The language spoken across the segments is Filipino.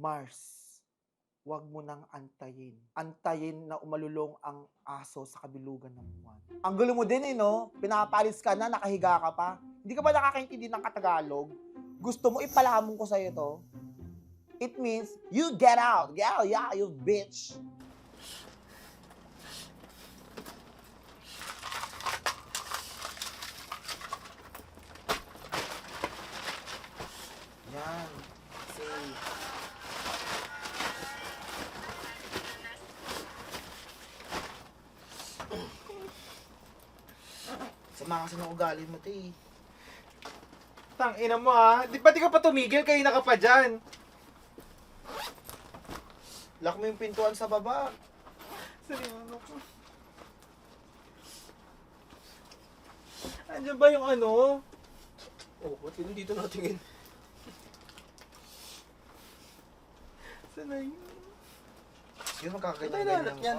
Mars, wag mo nang antayin. Antayin na umalulong ang aso sa kabilugan ng buwan. Ang gulo mo din eh, no? Pinapalis ka na, nakahiga ka pa. Hindi ka ba nakakaintindi ng Katagalog? Gusto mo ipalamon ko sa'yo to? It means, you get out. Get out, yeah, you bitch. Yan. Safe. Sama kasi ng ugali mo, te. Tangina mo di ba di ka pa tumigil? Kayo na ka pa dyan. Lock mo yung pintuan sa baba. Seryoso ko. Andiyan ba yung ano? Oh, ba't yun dito natingin? Sana yun? Yun, magkakaganyan Patay na anak yan.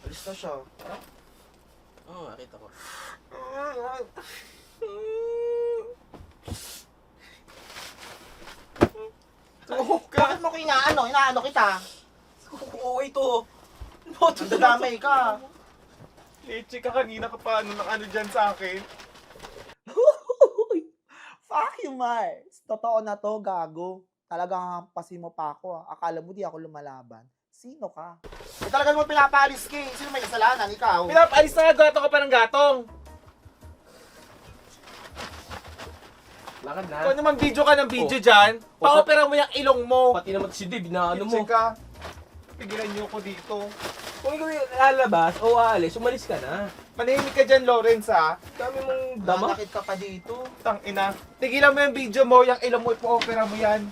Alis na siya. Oo, nakita ko. Oo Bakit mo ko inaano? Inaano kita? Oo, ito. Nadadamay ka. Leche ka kanina ka pa ano dyan sa akin. Fuck you, Mars. Totoo na to, gago. Talagang hampasin mo pa ako. Akala mo di ako lumalaban. Sino ka? Eh, talagang mo pinapalis ka eh. Sino may kasalanan? Ikaw? Pinapalis na gatong ka pa ng gatong. Lakad na. Kung naman video ka ng video dyan, pa-opera mo yung ilong mo. Pati naman si Dave na ano mo. Leche ka. Pigilan niyo ko dito. Kung ikaw yung lalabas o aalis, umalis ka na. Manahimik ka dyan, Lawrence Dami mong dama. Nanakit ka pa dito. Tangina. Tigilan mo yung video mo, yung ilong mo, ipa-opera mo yan.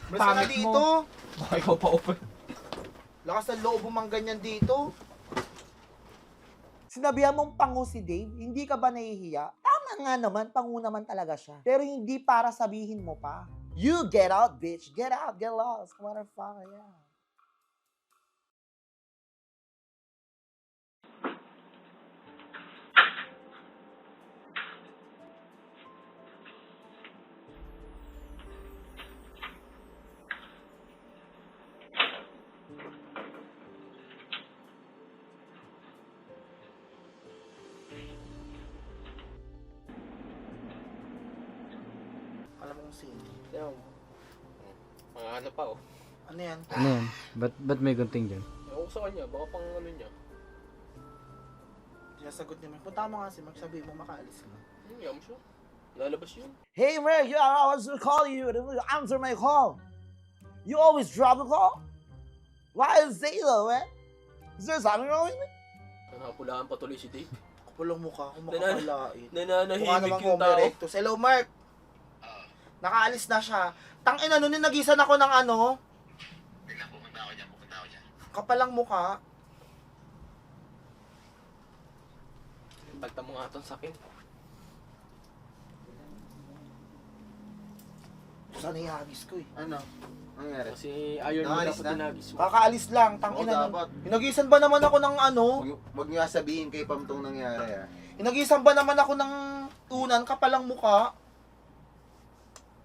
Basta ka Pangit dito. mo. Baka ikaw pa open. Lakas ng loob mo mang ganyan dito. Sinabihan mong pangu si Dave, hindi ka ba nahihiya? Tama nga naman, pangu naman talaga siya. Pero hindi para sabihin mo pa. You get out, bitch. Get out, get lost. Motherfucker, yeah. Alam mo kung sino. Yan. Mga ano pa oh. Ano yan? Ano yan? Ba't may gunting dyan? Ewan ko sa kanya, baka pang ano niya. Sinasagot niya, punta mo kasi magsabi mo makaalis ka. Yaman siya. Lalabas yun. Hey, Rick, yeah, I was calling you. Answer my call. You always drop the call? Why is it though, man? Is there something wrong with me? Nakapulaan pa tuloy si Dave. Kapulong mukha ko, makakalain. Mukha Nananahimik naman yung ko tao. erectus. Hello, Mark. Nakaalis na siya. Tangina, nun nagisan ako ng ano. Pumunta ako dyan. Kapalang mukha. Balta mo nga itong sakin. Saan ihagis ko eh? Ano? Ano nangyari? Kasi iron mo Nakalis dapat na? dinagis mo. Kakaalis lang, tangina Oo, nun. dapat. Hinagisan ba naman ako ng ano? Huwag niyo sabihin kay Pam tong nangyari Hinagisan ba naman ako ng tunan, kapalang mukha?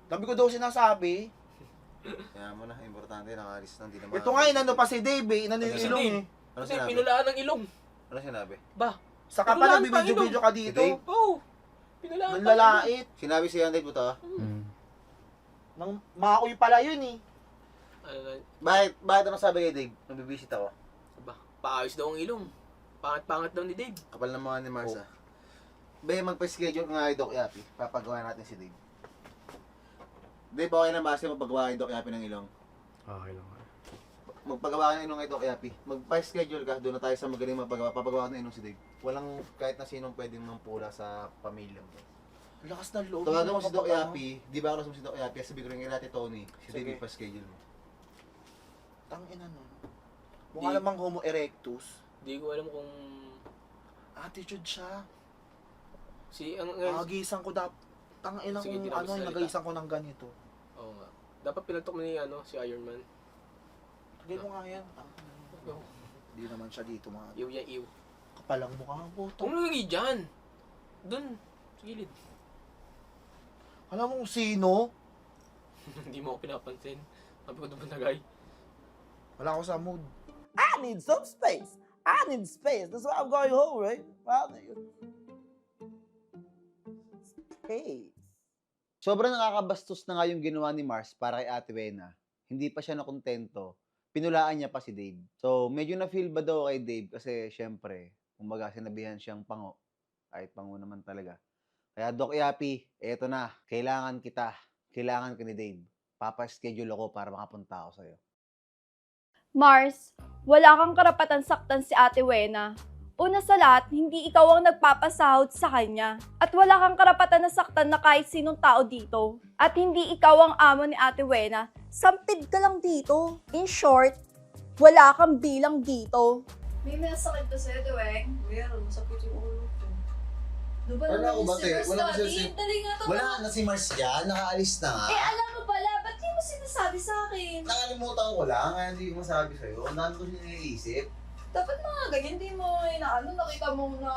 Dami ko daw sinasabi. Kaya mo na, importante nakaalis na, hindi naman. Ito nga, inano pa si Dave eh. Inano yung Si ilong Dave. eh. Ano Kasi sinabi? pinulaan ng ilong. Ano sinabi? Ba? Saka pa Pinulaan pa nagbibidyo-video ka Si dito. Dave? Oo. Pinulaan Nang pa ng ilong. lalait. Sinabi si Yanday mo to? Hmm. Nang maoy pala yun eh. Ano na, Bakit ano sabi kay Dave? Nabibisit ako. ba? Paayos daw ang ilong. Pangat-pangat daw ni Dave. Kapal ng mga ni Marsa. Be, magpa-schedule ka nga kay Doc Yapi. Papagawa natin si Dave. Dave, okay na ba kasi magpagawa kay Doc Yapi ng ilong? Okay lang. Magpagawa ka ng ilong kay Doc Yapi. Magpa-schedule ka, doon na tayo sa magaling magpagawa. Papagawa ng ilong si Dave. Walang kahit na sinong pwedeng mampula sa pamilya mo. Lakas ng loob. Tawagan mo Ano si ka Doc pa, Yapi, di ba ako si Doc Yapi, sabi ko rin kay Ate Tony, si Sige. Dave pa-schedule mo. Tangina nun. Mukha namang homo erectus. Hindi ko alam kung Attitude siya. si ang Nagisan ko tangina Sige, kung di na ano, magsalita. nagagisan ko ng ganito. Oo nga. Dapat pinagtok mo ni si Iron Man. Tagay mo nga yan. Tangina. Hindi naman siya dito mga Iw yan, iw. kapalang mukha po. Huwag mo lagi dyan. Doon. Sa gilid. Alam mo kung sino? Hindi mo ako pinapansin. Sabi ko naman tagay. Wala ako sa mood. I need some space. I need space. That's why I'm going home, right? Space. Sobrang nakakabastos na nga yung ginawa ni Mars para kay Ate Wena. Hindi pa siya nakontento. Pinulaan niya pa si Dave. So, medyo na-feel ba daw kay Dave? Kasi, syempre, kumbaga sinabihan siyang pango. Kahit pango naman talaga. Kaya, Doc Yapi, eto na. Kailangan kita. Kailangan ka ni Dave. Papa-schedule ako para makapunta ako sa'yo. Mars, wala kang karapatan saktan si Ate Wena. Una sa lahat, hindi ikaw ang nagpapasahod sa kanya. At wala kang karapatan na saktan na kahit sinong tao dito. At hindi ikaw ang amo ni Ate Wena. Sampid ka lang dito. In short, wala kang bilang dito. May masakit ba sa'yo, Tuweng? Meron, masakit yung ulo ko. Ano ba Wala naman ko yung ba, si te? Mars Wala ko natin? si- Dali nga to. Wala na si Mars dyan. Nakaalis na nga. Alam mo pala, ba't di mo sinasabi sa akin? Nakalimutan ko lang. Kaya hindi ko masabi sa'yo. Ang dami ko siya naiisip. Dapat mga ganyan, di mo inaano, nakita mo na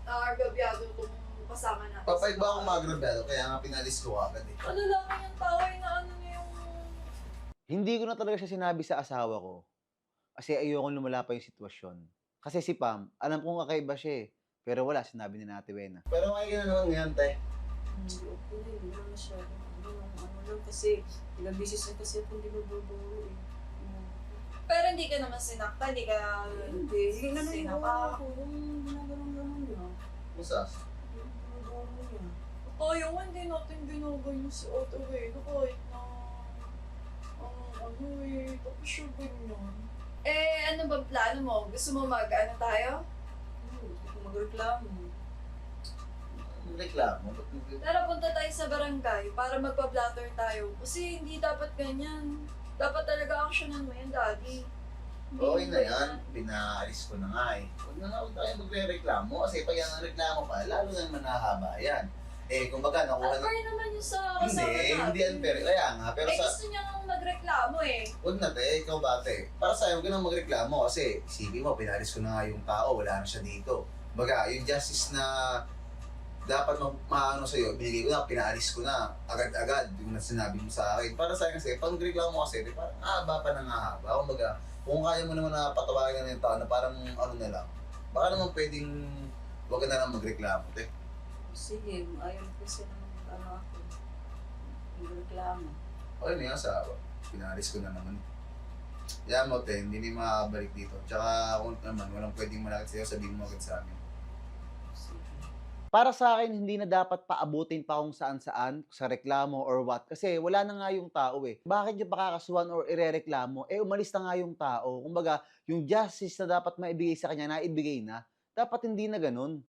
agabyado itong kasama natin. Papayag ba akong magrabyado? Kaya nga pinalis ko agad eh. Ano lang yung tao ay na ano niya yung... Hindi ko na talaga siya sinabi sa asawa ko. Kasi ayoko lumala pa yung sitwasyon. Kasi si Pam, alam kong kakaiba siya eh. Pero wala, sinabi ni Ate Wena. Pero makikita naman ngayon, te. Hindi ako na, hindi na masyado. Ano lang kasi, ilang beses na kasi ako hindi magbuburo eh. Pero hindi ka naman sinakta, hindi ka... Hindi, hindi na sinapa. ako. Yung ginaganon-ganon niya. Musas. Yung ginaganon niya. Kaya nga hindi natin ginaganyan si Otto Velo kahit na... ano eh, tapos siya ganyan. Eh, ano bang plano mo? Gusto mo mag-ano tayo? Gusto ko magreklamo. Reklamo. Tara, punta tayo sa barangay para magpa-blatter tayo. Kasi hindi dapat ganyan. Dapat talaga actionan mo yan, Daddy. Hindi Okay na ganyan. yan. Pinaalis ko na nga eh. Huwag na nga huwag tayo magre-reklamo. Kasi pag yan ang reklamo pa, lalo na naman nakahaba yan. Eh, kumbaga, nakuha na... Unfair naman yung sa Hindi, kasama natin. hindi unfair. Kaya nga, pero Eh, sa... gusto niyang magreklamo eh. Huwag na, te. Ikaw ba, te? Para sa'yo, huwag ka nang magreklamo kasi isipin mo, pinalis ko na nga yung tao, wala na siya dito. Baga, yung justice na dapat maano sa'yo, binigay ko na, pinaalis ko na, agad-agad, yung sinabi mo sa akin. Para sa'yo kasi, pag nagreklamo mo kasi, parang haba pa ng haba. Kumbaga, kung kaya mo naman na patawagan na yung tao na parang ano na lang, baka naman pwedeng huwag ka na lang magreklamo, te. Sige, ayaw kasi naman ano ako. Magreklamo. Okay na yung asawa. Pinalis ko na naman. Yan mo, te, hindi na makabalik dito. Tsaka kung naman, walang pwedeng malakit sa'yo, sabihin mo agad sa amin. Sige. Para sa akin, hindi na dapat paabutin pa kung saan-saan, sa reklamo or what. Kasi wala na nga yung tao eh. Bakit yung pakakasuhan or irereklamo? Eh, umalis na nga yung tao. Kumbaga, yung justice na dapat maibigay sa kanya, naibigay na. Dapat hindi na ganun.